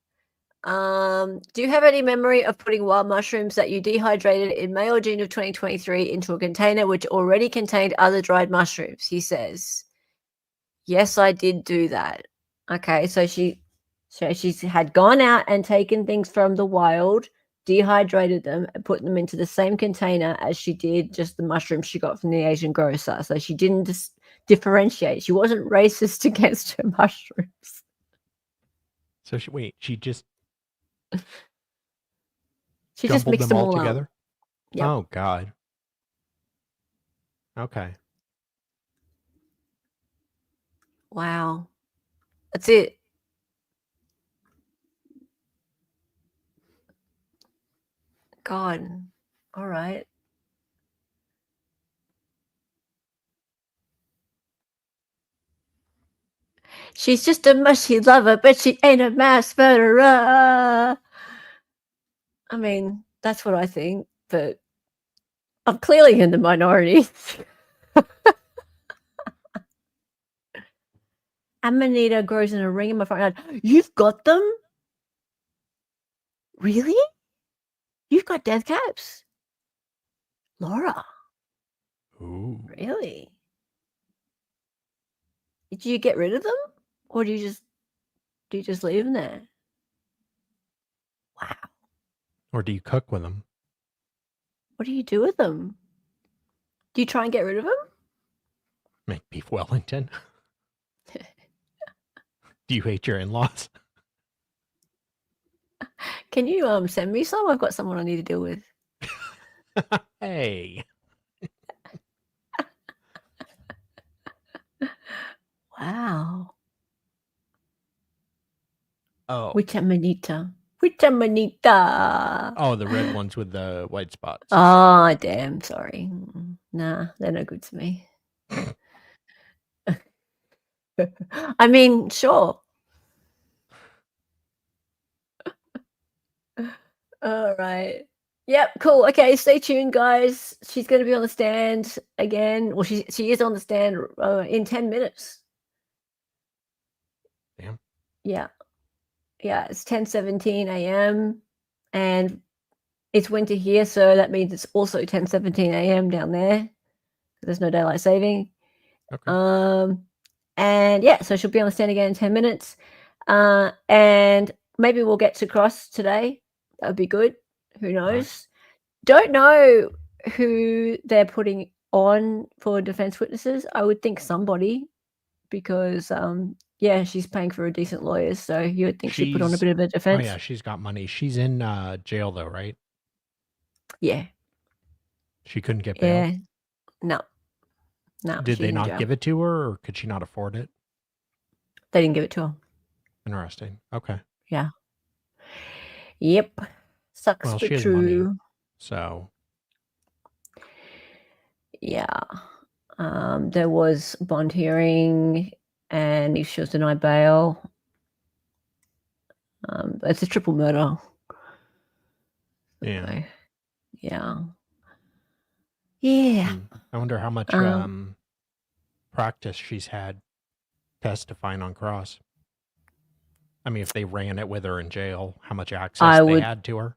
Do you have any memory of putting wild mushrooms that you dehydrated in May or June of 2023 into a container which already contained other dried mushrooms? He says. Yes, I did do that. Okay, so she had gone out and taken things from the wild, dehydrated them, and put them into the same container as she did just the mushrooms she got from the Asian grocer. So she didn't differentiate. She wasn't racist against her mushrooms. So she just mixed them all together. up. Yep. Oh God. Okay. Wow. That's it. God. All right. She's just a mushy lover, but she ain't a mass murderer. I mean, that's what I think, but I'm clearly in the minority. Amanita grows in a ring in my front yard. You've got them? Really? You've got death caps? Laura. Ooh. Really? Did you get rid of them? Or do you just leave them there? Wow. Or do you cook with them? What do you do with them? Do you try and get rid of them? Make beef Wellington. Do you hate your in-laws? Can you send me some? I've got someone I need to deal with. Hey. Wow. Oh. Which Amanita? Which Amanita? Oh, the red ones with the white spots. Oh, damn. Sorry. Nah, they're no good to me. I mean, sure. All right. Yep, cool. Okay, stay tuned, guys. She's going to be on the stand again. Well, she is on the stand in 10 minutes. Damn. Yeah. Yeah, it's 10:17 a.m. and it's winter here, so that means it's also 10:17 a.m. down there. There's no daylight saving. Okay. And yeah, so she'll be on the stand again in 10 minutes. And maybe we'll get to cross today. That would be good. Who knows? Right. Don't know who they're putting on for defense witnesses. I would think somebody, because yeah, she's paying for a decent lawyer, so you would think she'd put on a bit of a defense. Oh yeah, she's got money. She's in jail though, right? Yeah. She couldn't get bail. Yeah. No. No. Did she's they in not jail. give it to her, or could she not afford it? They didn't give it to her. Interesting. Okay. Yeah. Yep. Sucks Well, but she has money, true. so Yeah. There was a bond hearing, and she was denied bail. It's a triple murder. yeah. So, yeah. Yeah. I wonder how much practice she's had testifying on cross. I mean, if they ran it with her in jail, how much access they had to her?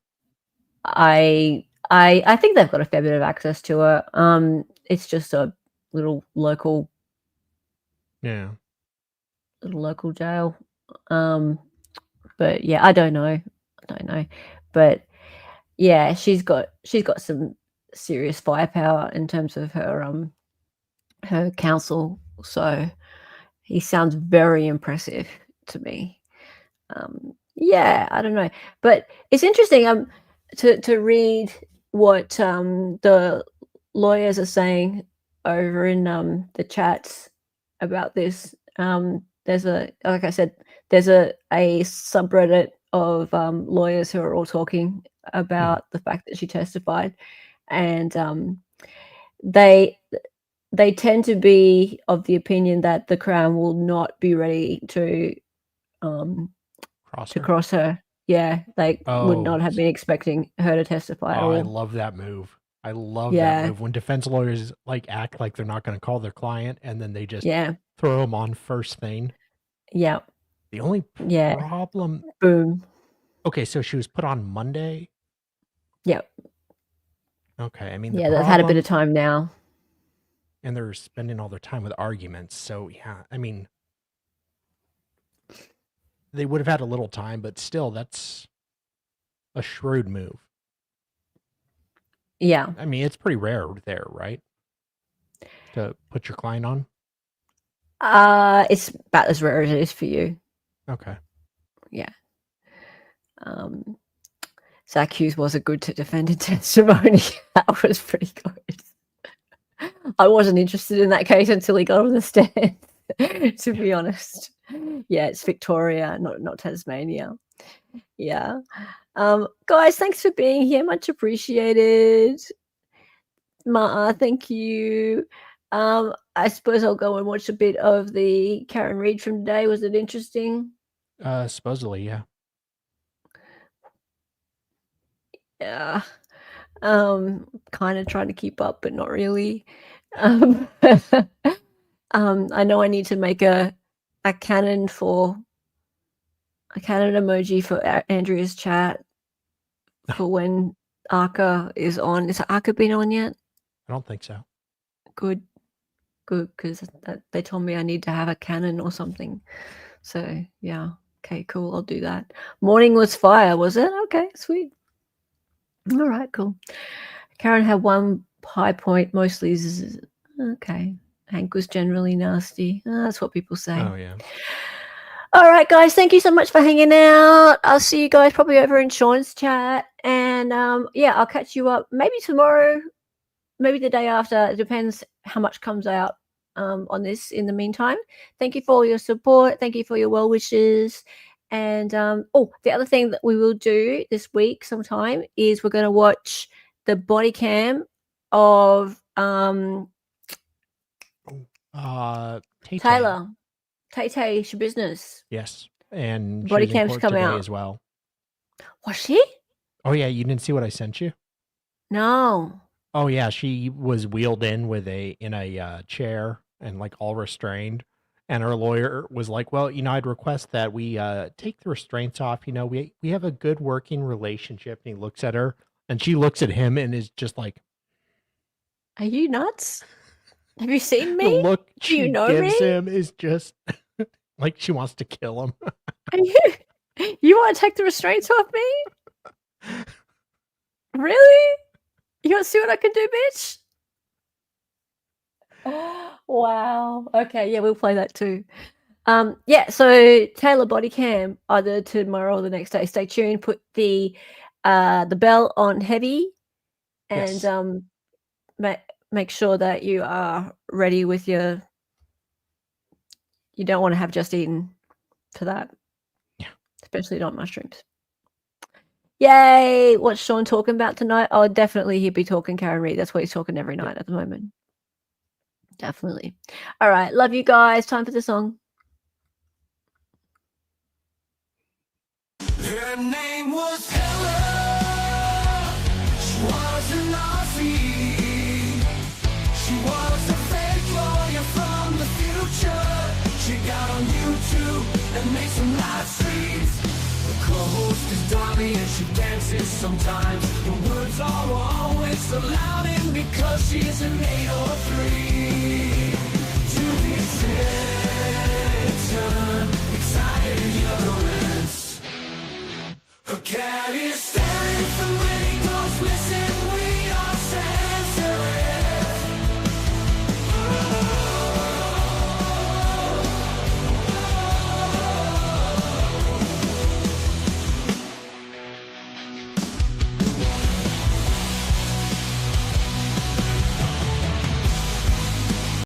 I think they've got a fair bit of access to her. It's just a little local Yeah. jail. But yeah, I don't know. But yeah, she's got some serious firepower in terms of her counsel. So he sounds very impressive to me. Yeah, I don't know, but it's interesting to read what the lawyers are saying over in the chats about this. There's like I said, there's a subreddit of lawyers who are all talking about the fact that she testified, and they tend to be of the opinion that the Crown will not be ready to cross her. Yeah, they would not have been expecting her to testify at all. I love that move. I love that move when defense lawyers act like they're not going to call their client, and then they just throw them on first thing. Yeah. The only problem. Boom. Okay, so she was put on Monday. Yep. Okay, I mean, they've had a bit of time now, and they're spending all their time with arguments. So yeah, I mean, they would have had a little time, but still, that's a shrewd move. Yeah. I mean, it's pretty rare there, right? To put your client on? It's about as rare as it is for you. Okay. Yeah. Zach Hughes was a good defendant testimony. That was pretty good. I wasn't interested in that case until he got on the stand, to be honest. Yeah, it's Victoria, not Tasmania. Yeah. Guys, thanks for being here. Much appreciated. Ma'a, thank you. I suppose I'll go and watch a bit of the Karen Reid from today. Was it interesting? Supposedly, yeah. Yeah. Kind of trying to keep up, but not really. I know I need to make a cannon emoji for Andrea's chat for when Arca is on. Has Arca been on yet? I don't think so. Good, because they told me I need to have a cannon or something. So yeah, okay, cool. I'll do that. Morning was fire, was it? Okay, sweet. All right, cool. Karen had one high point, mostly. Okay. Hank was generally nasty. That's what people say. Oh yeah. All right, guys. Thank you so much for hanging out. I'll see you guys probably over in Sean's chat, and yeah, I'll catch you up maybe tomorrow, maybe the day after. It depends how much comes out on this. In the meantime, thank you for all your support. Thank you for your well wishes. And the other thing that we will do this week sometime is we're going to watch the body cam of Taylor. Tay Business. Yes, and body she was cam's in court come today out as well. Was she? Oh yeah, you didn't see what I sent you? No. Oh yeah, she was wheeled in with a chair and like all restrained. And her lawyer was like, well, I'd request that we take the restraints off. We have a good working relationship. And he looks at her and she looks at him and is just like, are you nuts? Have you seen me? The look Do you she know gives me? him is just like she wants to kill him. You want to take the restraints off me? Really? You want to see what I can do, bitch? Wow. Okay, yeah, we'll play that too. Yeah, so Taylor body cam either tomorrow or the next day. Stay tuned. Put the bell on heavy, and Yes. make sure that you are ready with your. You don't want to have just eaten for that. Yeah. Especially not mushrooms. Yay! What's Sean talking about tonight? Oh, definitely he'd be talking Karen Reid. That's what he's talking every night at the moment. Definitely. All right. Love you guys. Time for the song. Her name was Ella. She was an Aussie. She was a fake lawyer from the future. She got on YouTube and made some live streams. The co-host is Dami and she dances sometimes. The words are always so loud and because she's an 803. To the attention, excited ignorance. Her cat is